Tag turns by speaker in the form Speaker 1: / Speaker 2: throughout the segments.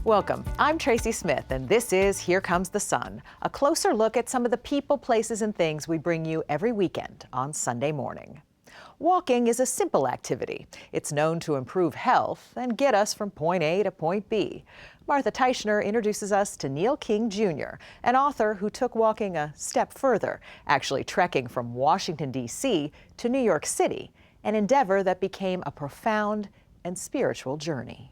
Speaker 1: Welcome. I'm Tracy Smith, and this is Here Comes the Sun, a closer look at some of the people, places, and things we bring you every weekend on Sunday morning. Walking is a simple activity. It's known to improve health and get us from point A to point B. Martha Teichner introduces us to Neil King Jr., an author who took walking a step further, actually trekking from Washington, D.C. to New York City, an endeavor that became a profound and spiritual journey.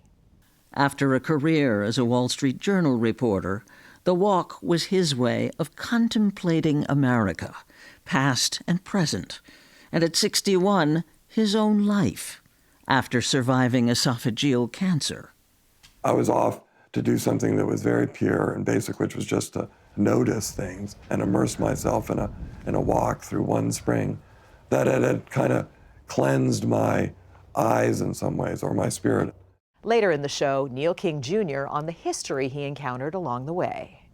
Speaker 2: After a career as a Wall Street Journal reporter, the walk was his way of contemplating America, past and present, and at 61, his own life, after surviving esophageal cancer.
Speaker 3: I was off to do something that was very pure and basic, which was just to notice things and immerse myself in a walk through one spring that had kind of cleansed my eyes in some ways, or my spirit.
Speaker 1: Later in the show, Neil King Jr. on the history he encountered along the way.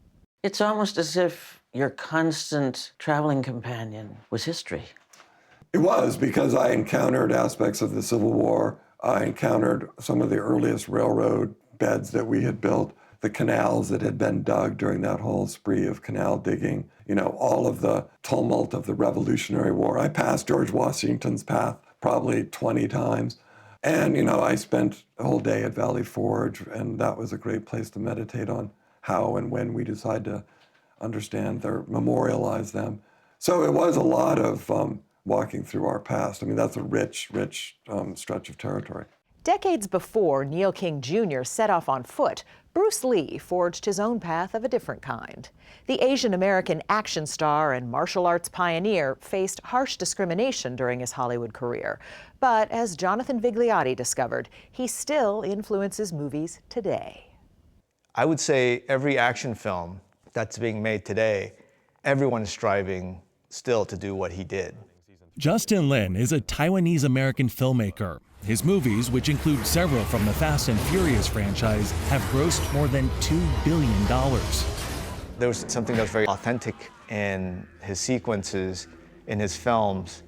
Speaker 2: It's almost as if your constant traveling companion was history.
Speaker 3: It was, because I encountered aspects of the Civil War. I encountered some of the earliest railroad beds that we had built, the canals that had been dug during that whole spree of canal digging, all of the tumult of the Revolutionary War. I passed George Washington's path probably 20 times. And, I spent a whole day at Valley Forge, and that was a great place to meditate on how and when we decide to understand or memorialize them. So it was a lot of walking through our past. I mean, that's a rich stretch of territory.
Speaker 1: Decades before Neil King Jr. set off on foot, Bruce Lee forged his own path of a different kind. The Asian-American action star and martial arts pioneer faced harsh discrimination during his Hollywood career. But as Jonathan Vigliotti discovered, he still influences movies today.
Speaker 4: I would say every action film that's being made today, everyone's striving still to do what he did.
Speaker 5: Justin Lin is a Taiwanese-American filmmaker. His movies, which include several from the Fast and Furious franchise, have grossed more than $2 billion.
Speaker 4: There was something that was very authentic in his sequences, in his films.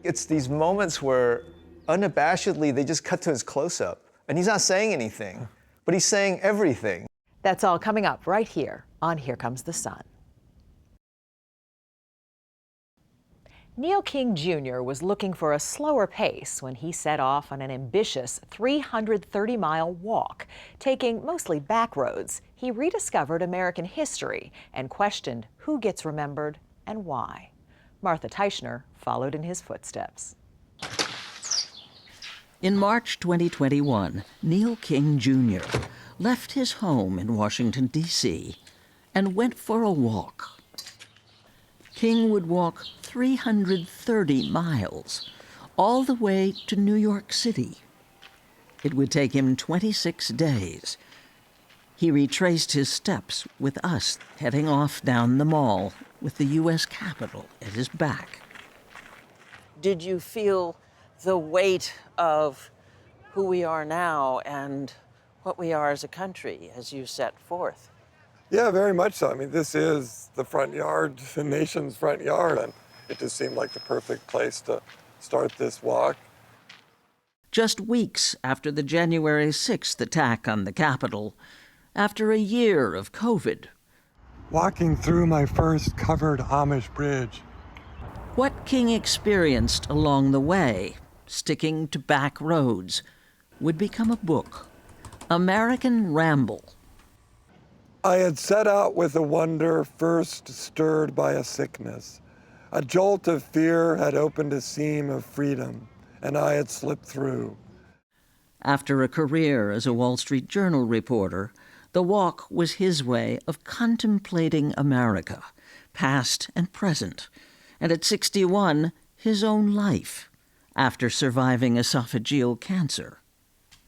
Speaker 4: It's these moments where unabashedly they just cut to his close-up, and he's not saying anything, but he's saying everything.
Speaker 1: That's all coming up right here on Here Comes the Sun. Neil King Jr. was looking for a slower pace when he set off on an ambitious 330-mile walk. Taking mostly back roads, he rediscovered American history and questioned who gets remembered and why. Martha Teichner followed in his footsteps.
Speaker 2: In March 2021, Neil King Jr. left his home in Washington, D.C. and went for a walk. King would walk 330 miles, all the way to New York City. It would take him 26 days. He retraced his steps with us, heading off down the mall with the U.S. Capitol at his back. Did you feel the weight of who we are now and what we are as a country as you set forth?
Speaker 3: Yeah, very much so. I mean, this is the front yard, the nation's front yard, and it just seemed like the perfect place to start this walk.
Speaker 2: Just weeks after the January 6th attack on the Capitol, after a year of COVID.
Speaker 3: Walking through my first covered Amish bridge.
Speaker 2: What King experienced along the way, sticking to back roads, would become a book, American Ramble.
Speaker 3: I had set out with a wonder first stirred by a sickness. A jolt of fear had opened a seam of freedom, and I had slipped through.
Speaker 2: After a career as a Wall Street Journal reporter, the walk was his way of contemplating America, past and present, and at 61, his own life, after surviving esophageal cancer.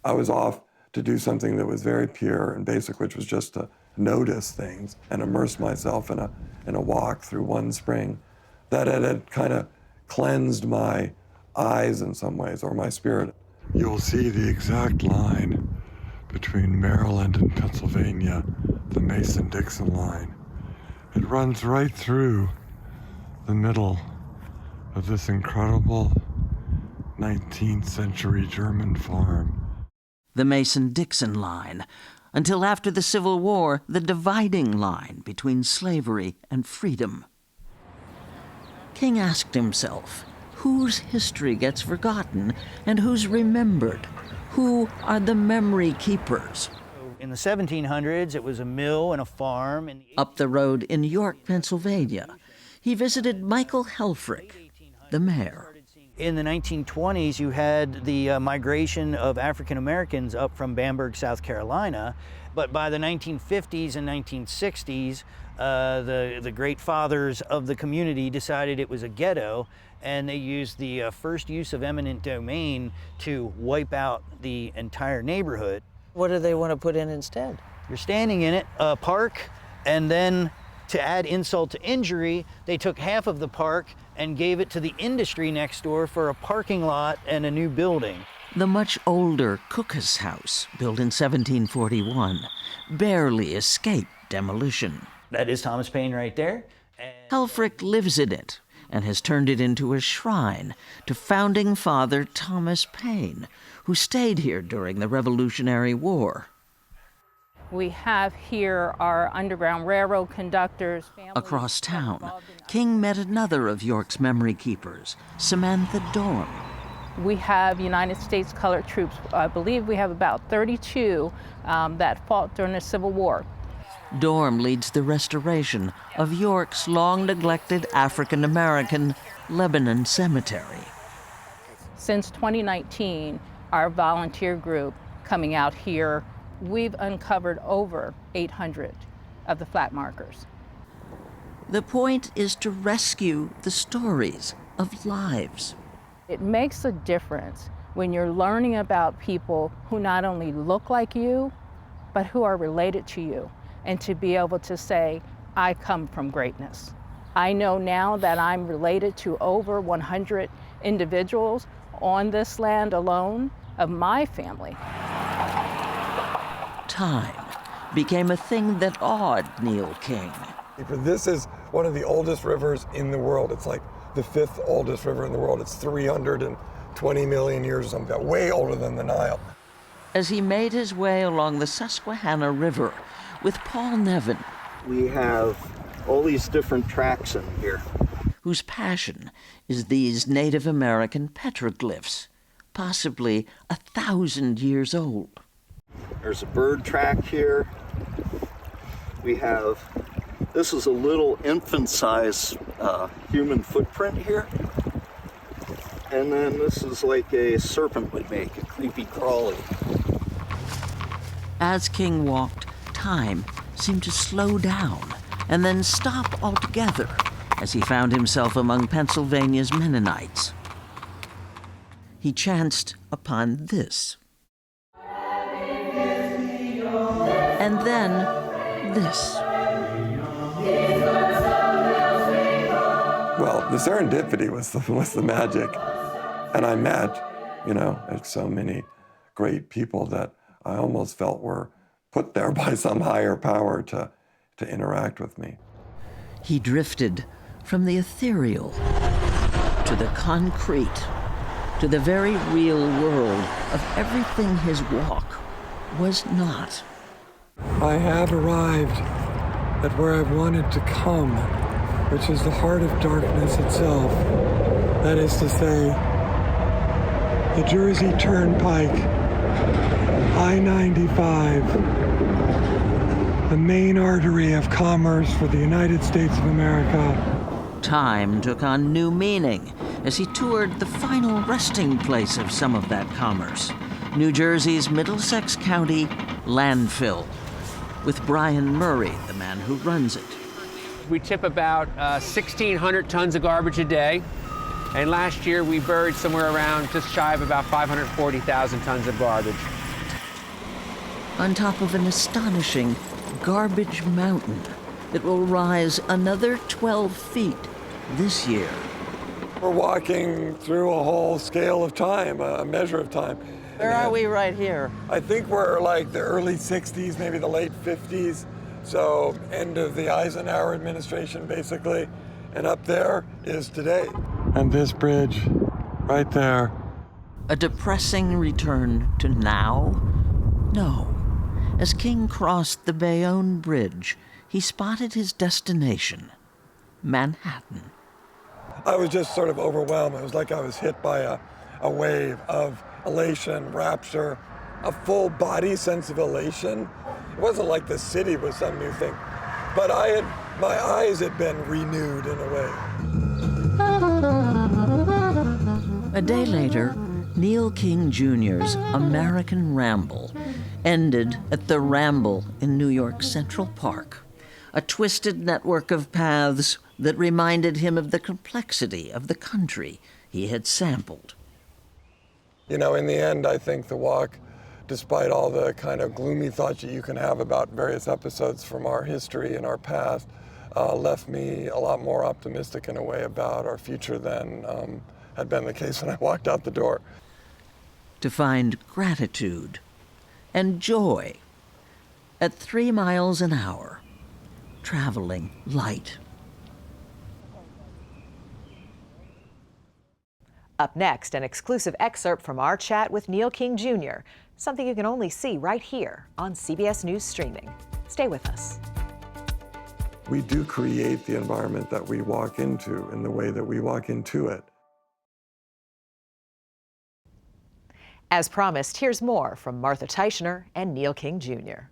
Speaker 3: I was off to do something that was very pure and basic, which was just to notice things and immerse myself in a walk through one spring that had kind of cleansed my eyes in some ways, or my spirit. You'll see the exact line between Maryland and Pennsylvania, the Mason-Dixon line. It runs right through the middle of this incredible 19th century German farm.
Speaker 2: The Mason-Dixon line, until after the Civil War, the dividing line between slavery and freedom. King asked himself, whose history gets forgotten and who's remembered? Who are the memory keepers?
Speaker 6: In the 1700s, it was a mill and a farm.
Speaker 2: Up the road in York, Pennsylvania, he visited Michael Helfrich, the mayor.
Speaker 6: In the 1920s, you had the migration of African Americans up from Bamberg, South Carolina. But by the 1950s and 1960s, the great fathers of the community decided it was a ghetto, and they used the first use of eminent domain to wipe out the entire neighborhood.
Speaker 7: What do they want to put in instead?
Speaker 6: You're standing in it, a park, and then to add insult to injury, they took half of the park and gave it to the industry next door for a parking lot and a new building.
Speaker 2: The much older Cookus House, built in 1741, barely escaped demolition.
Speaker 6: That is Thomas Paine right there.
Speaker 2: Helfrich lives in it and has turned it into a shrine to founding father Thomas Paine, who stayed here during the Revolutionary War.
Speaker 8: We have here our Underground Railroad conductors.
Speaker 2: Across town, King met another of York's memory keepers, Samantha Dorm.
Speaker 8: We have United States Colored Troops. I believe we have about 32 that fought during the Civil War.
Speaker 2: Dorm leads the restoration of York's long-neglected African-American Lebanon Cemetery.
Speaker 8: Since 2019, our volunteer group coming out here, we've uncovered over 800 of the flat markers.
Speaker 2: The point is to rescue the stories of lives.
Speaker 8: It makes a difference when you're learning about people who not only look like you, but who are related to you, and to be able to say, I come from greatness. I know now that I'm related to over 100 individuals on this land alone of my family.
Speaker 2: Time became a thing that awed Neil King.
Speaker 3: This is one of the oldest rivers in the world. It's like the 5th oldest river in the world. It's 320 million years or something, way older than the Nile.
Speaker 2: As he made his way along the Susquehanna River with Paul Nevin,
Speaker 9: we have all these different tracks in here,
Speaker 2: whose passion is these Native American petroglyphs, possibly 1,000 years old.
Speaker 9: There's a bird track here. We have, this is a little infant-size human footprint here. And then this is like a serpent would make, a creepy crawly.
Speaker 2: As King walked, time seemed to slow down and then stop altogether as he found himself among Pennsylvania's Mennonites. He chanced upon this. And then this.
Speaker 3: Well, the serendipity was the magic. And I met, so many great people that I almost felt were put there by some higher power to interact with me.
Speaker 2: He drifted from the ethereal to the concrete, to the very real world of everything his walk was not.
Speaker 3: I have arrived at where I've wanted to come, which is the heart of darkness itself. That is to say, the Jersey Turnpike, I-95, the main artery of commerce for the United States of America.
Speaker 2: Time took on new meaning as he toured the final resting place of some of that commerce, New Jersey's Middlesex County landfill, with Brian Murray, the man who runs it.
Speaker 10: We tip about 1,600 tons of garbage a day, and last year we buried somewhere around just shy of about 540,000 tons of garbage.
Speaker 2: On top of an astonishing garbage mountain that will rise another 12 feet this year.
Speaker 3: We're walking through a whole scale of time, a measure of time.
Speaker 7: Where are we right here?
Speaker 3: I think we're like the early 60s, maybe the late 50s. So end of the Eisenhower administration, basically. And up there is today. And this bridge right there.
Speaker 2: A depressing return to now? No. As King crossed the Bayonne Bridge, he spotted his destination, Manhattan.
Speaker 3: I was just sort of overwhelmed. It was like I was hit by a wave of elation, rapture, a full body sense of elation. It wasn't like the city was some new thing, but my eyes had been renewed in a way.
Speaker 2: A day later, Neil King Jr.'s American Ramble ended at the Ramble in New York Central Park, a twisted network of paths that reminded him of the complexity of the country he had sampled.
Speaker 3: You know, in the end, I think the walk, despite all the kind of gloomy thoughts that you can have about various episodes from our history and our past, left me a lot more optimistic in a way about our future than had been the case when I walked out the door.
Speaker 2: To find gratitude and joy at 3 miles an hour, traveling light.
Speaker 1: Up next, an exclusive excerpt from our chat with Neil King Jr., something you can only see right here on CBS News Streaming. Stay with us.
Speaker 3: We do create the environment that we walk into in the way that we walk into it.
Speaker 1: As promised, here's more from Martha Teichner and Neil King Jr.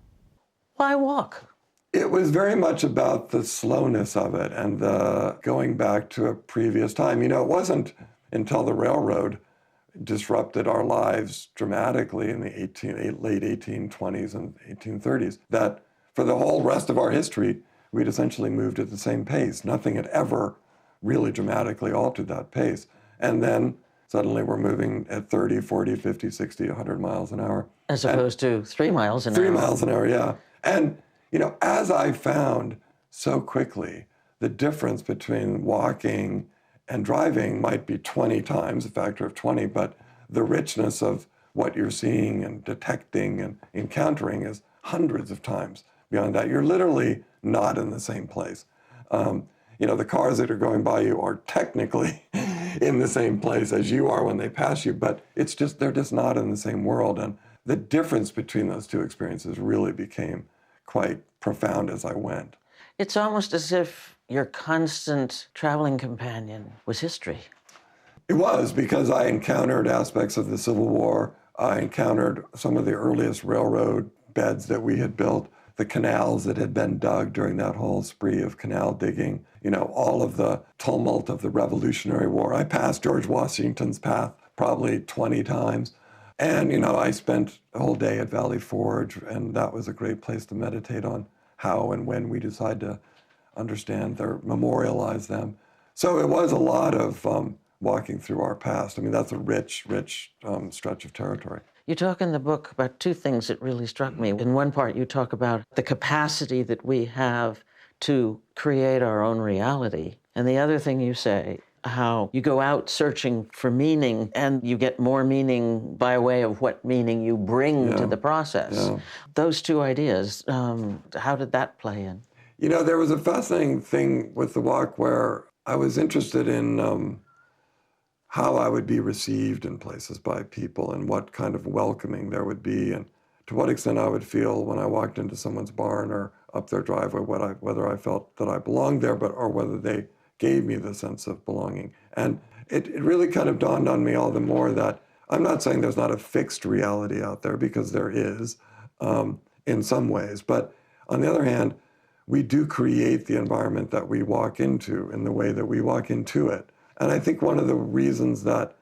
Speaker 7: Why walk?
Speaker 3: It was very much about the slowness of it and the going back to a previous time. You know, it wasn't until the railroad disrupted our lives dramatically in the late 1820s and 1830s that for the whole rest of our history, we'd essentially moved at the same pace. Nothing had ever really dramatically altered that pace. And then suddenly we're moving at 30, 40, 50, 60, 100 miles an hour.
Speaker 7: As opposed to 3 miles an hour.
Speaker 3: 3 miles an hour, yeah. And, you know, as I found so quickly, the difference between walking and driving might be 20 times, a factor of 20, but the richness of what you're seeing and detecting and encountering is hundreds of times beyond that. You're literally not in the same place. You know, the cars that are going by you are technically in the same place as you are when they pass you, but it's just, they're just not in the same world. And the difference between those two experiences really became quite profound as I went.
Speaker 7: It's almost as if your constant traveling companion was history.
Speaker 3: It was, because I encountered aspects of the Civil War. I encountered some of the earliest railroad beds that we had built, the canals that had been dug during that whole spree of canal digging, you know, all of the tumult of the Revolutionary War. I passed George Washington's path probably 20 times. And, you know, I spent a whole day at Valley Forge, and that was a great place to meditate on how and when we decide to understand or memorialize them. So it was a lot of walking through our past. I mean, that's a rich stretch of territory.
Speaker 7: You talk in the book about two things that really struck me. In one part, you talk about the capacity that we have to create our own reality. And the other thing you say, how you go out searching for meaning and you get more meaning by way of what meaning you bring to the process.
Speaker 3: Yeah.
Speaker 7: Those two ideas, how did that play in?
Speaker 3: You know, there was a fascinating thing with the walk where I was interested in how I would be received in places by people and what kind of welcoming there would be and to what extent I would feel when I walked into someone's barn or up their driveway, whether I felt that I belonged there, or whether they gave me the sense of belonging. And it really kind of dawned on me all the more that I'm not saying there's not a fixed reality out there, because there is in some ways. But on the other hand, we do create the environment that we walk into in the way that we walk into it. And I think one of the reasons that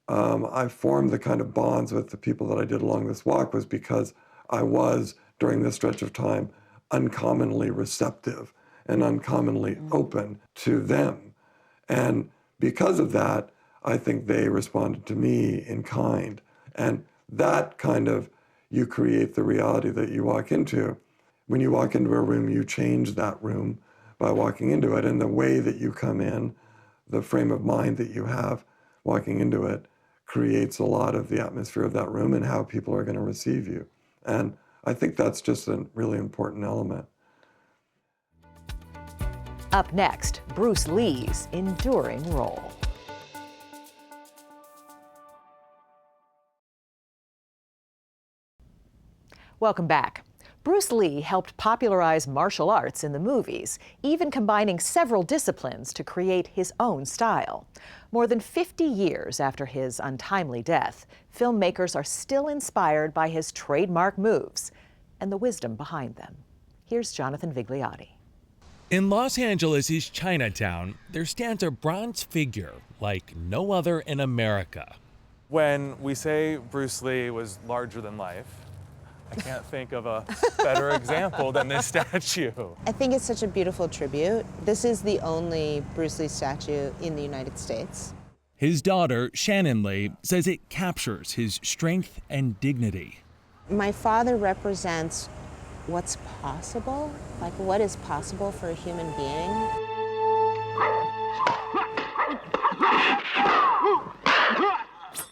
Speaker 3: I formed the kind of bonds with the people that I did along this walk was because I was, during this stretch of time, uncommonly receptive and uncommonly open to them. And because of that, I think they responded to me in kind. And that kind of, you create the reality that you walk into. When you walk into a room, you change that room by walking into it. And the way that you come in, the frame of mind that you have walking into it, creates a lot of the atmosphere of that room and how people are going to receive you. And I think that's just a really important element.
Speaker 1: Up next, Bruce Lee's enduring role. Welcome back. Bruce Lee helped popularize martial arts in the movies, even combining several disciplines to create his own style. More than 50 years after his untimely death, filmmakers are still inspired by his trademark moves and the wisdom behind them. Here's Jonathan Vigliotti.
Speaker 5: In Los Angeles' Chinatown, there stands a bronze figure like no other in America.
Speaker 11: When we say Bruce Lee was larger than life, I can't think of a better example than this statue.
Speaker 12: I think it's such a beautiful tribute. This is the only Bruce Lee statue in the United States.
Speaker 5: His daughter, Shannon Lee, says it captures his strength and dignity.
Speaker 12: My father represents what's possible, like what is possible for a human being.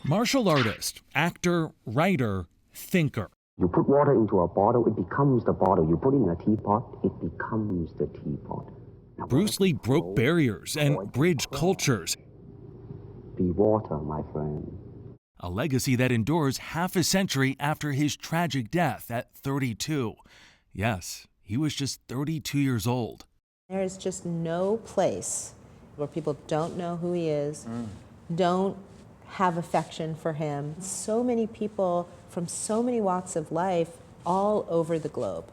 Speaker 5: Martial artist, actor, writer, thinker.
Speaker 13: You put water into a bottle, it becomes the bottle. You put it in a teapot, it becomes the teapot. Now,
Speaker 5: Bruce Lee broke barriers and bridged cultures.
Speaker 13: Be water, my friend.
Speaker 5: A legacy that endures half a century after his tragic death at 32. Yes, he was just 32 years old.
Speaker 12: There is just no place where people don't know who he is, don't have affection for him. So many people from so many walks of life all over the globe.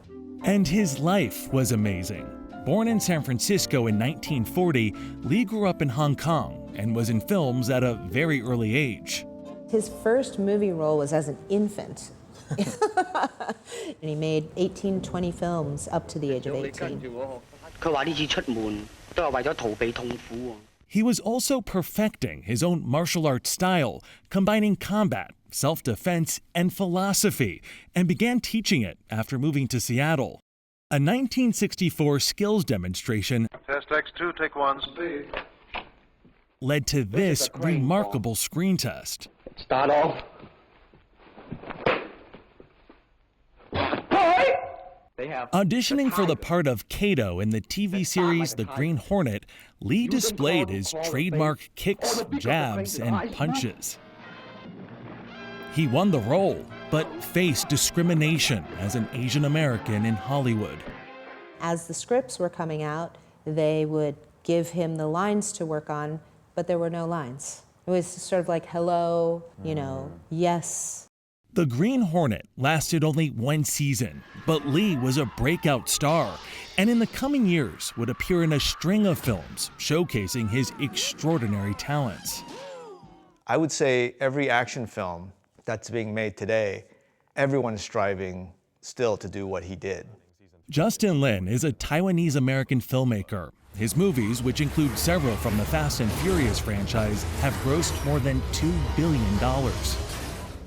Speaker 5: And his life was amazing. Born in San Francisco in 1940, Lee grew up in Hong Kong and was in films at a very early age.
Speaker 12: His first movie role was as an infant. And he made 18, 20 films up to the age of 18.
Speaker 5: He was also perfecting his own martial arts style, combining combat, self-defense, and philosophy, and began teaching it after moving to Seattle. A 1964 skills demonstration
Speaker 14: Test X2, take one, speed.
Speaker 5: Led to this remarkable screen test.
Speaker 14: Start off.
Speaker 5: Auditioning for the part of Kato in the TV series The Green Hornet, Lee displayed his trademark kicks, jabs, and punches. He won the role, but faced discrimination as an Asian American in Hollywood.
Speaker 12: As the scripts were coming out, they would give him the lines to work on, but there were no lines. It was sort of like, hello, yes.
Speaker 5: The Green Hornet lasted only one season, but Lee was a breakout star, and in the coming years would appear in a string of films showcasing his extraordinary talents.
Speaker 4: I would say every action film that's being made today, everyone is striving still to do what he did.
Speaker 5: Justin Lin is a Taiwanese-American filmmaker. His movies, which include several from the Fast and Furious franchise, have grossed more than $2 billion.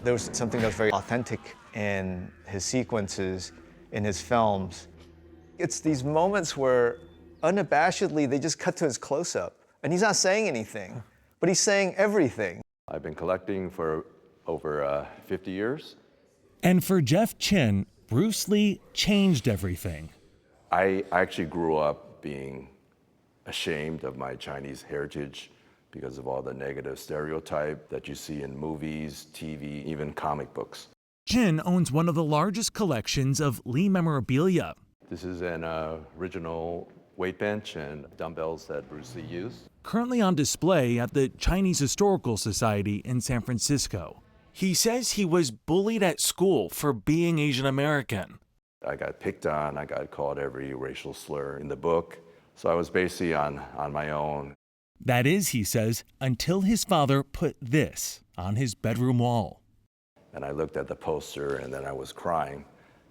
Speaker 4: There was something that was very authentic in his sequences, in his films. It's these moments where unabashedly they just cut to his close-up, and he's not saying anything, but he's saying everything.
Speaker 15: I've been collecting for over 50 years.
Speaker 5: And for Jeff Chin, Bruce Lee changed everything.
Speaker 15: I actually grew up being ashamed of my Chinese heritage because of all the negative stereotype that you see in movies, TV, even comic books.
Speaker 5: Chin owns one of the largest collections of Lee memorabilia.
Speaker 15: This is an original weight bench and dumbbells that Bruce Lee used.
Speaker 5: Currently on display at the Chinese Historical Society in San Francisco. He says he was bullied at school for being Asian American.
Speaker 15: I got picked on, I got called every racial slur in the book, so I was basically on my own.
Speaker 5: That is, he says, until his father put this on his bedroom wall.
Speaker 15: And I looked at the poster and then I was crying,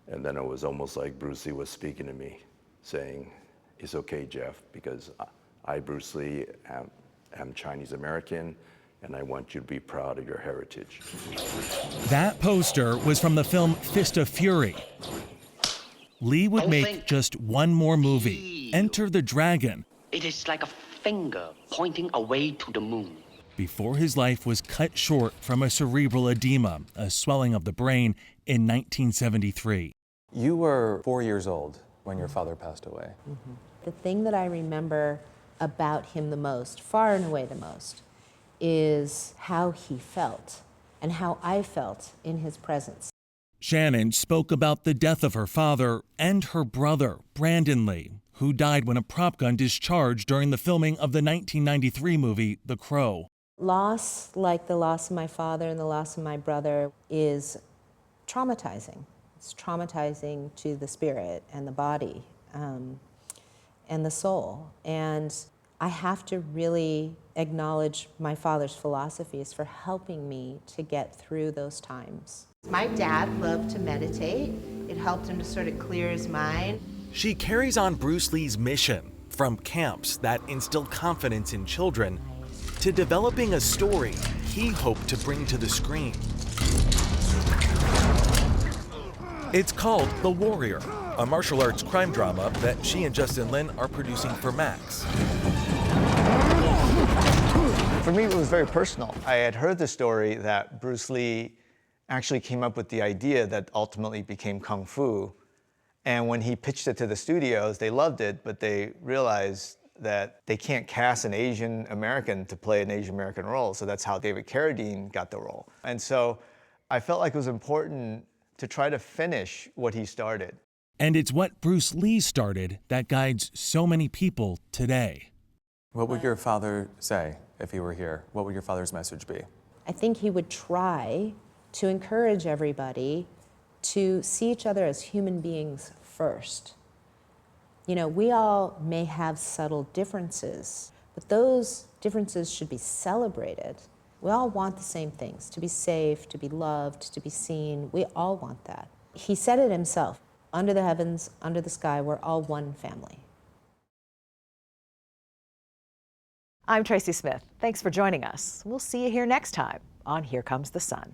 Speaker 15: and then it was almost like Bruce Lee was speaking to me, saying, "It's okay, Jeff, because I, Bruce Lee, am Chinese American, and I want you to be proud of your heritage."
Speaker 5: That poster was from the film Fist of Fury. Lee would make just one more movie, Enter the Dragon.
Speaker 16: It is like a finger pointing away to the moon.
Speaker 5: Before his life was cut short from a cerebral edema, a swelling of the brain, in 1973.
Speaker 11: You were 4 years old when your father passed away.
Speaker 12: The thing that I remember about him the most, far and away the most, is how he felt and how I felt in his presence.
Speaker 5: Shannon spoke about the death of her father and her brother, Brandon Lee, who died when a prop gun discharged during the filming of the 1993 movie The Crow.
Speaker 12: Loss, like the loss of my father and the loss of my brother, is traumatizing. It's traumatizing to the spirit and the body and the soul. And I have to really acknowledge my father's philosophies for helping me to get through those times. My dad loved to meditate. It helped him to sort of clear his mind.
Speaker 5: She carries on Bruce Lee's mission, from camps that instill confidence in children to developing a story he hoped to bring to the screen. It's called The Warrior, a martial arts crime drama that she and Justin Lin are producing for Max.
Speaker 4: For me, it was very personal. I had heard the story that Bruce Lee actually came up with the idea that ultimately became Kung Fu. And when he pitched it to the studios, they loved it, but they realized that they can't cast an Asian American to play an Asian American role. So that's how David Carradine got the role. And so I felt like it was important to try to finish what he started.
Speaker 5: And it's what Bruce Lee started that guides so many people today.
Speaker 11: What would your father say if he were here? What would your father's message be?
Speaker 12: I think he would try to encourage everybody to see each other as human beings first. You know, we all may have subtle differences, but those differences should be celebrated. We all want the same things, to be safe, to be loved, to be seen. We all want that. He said it himself, under the heavens, under the sky, we're all one family.
Speaker 1: I'm Tracy Smith. Thanks for joining us. We'll see you here next time on Here Comes the Sun.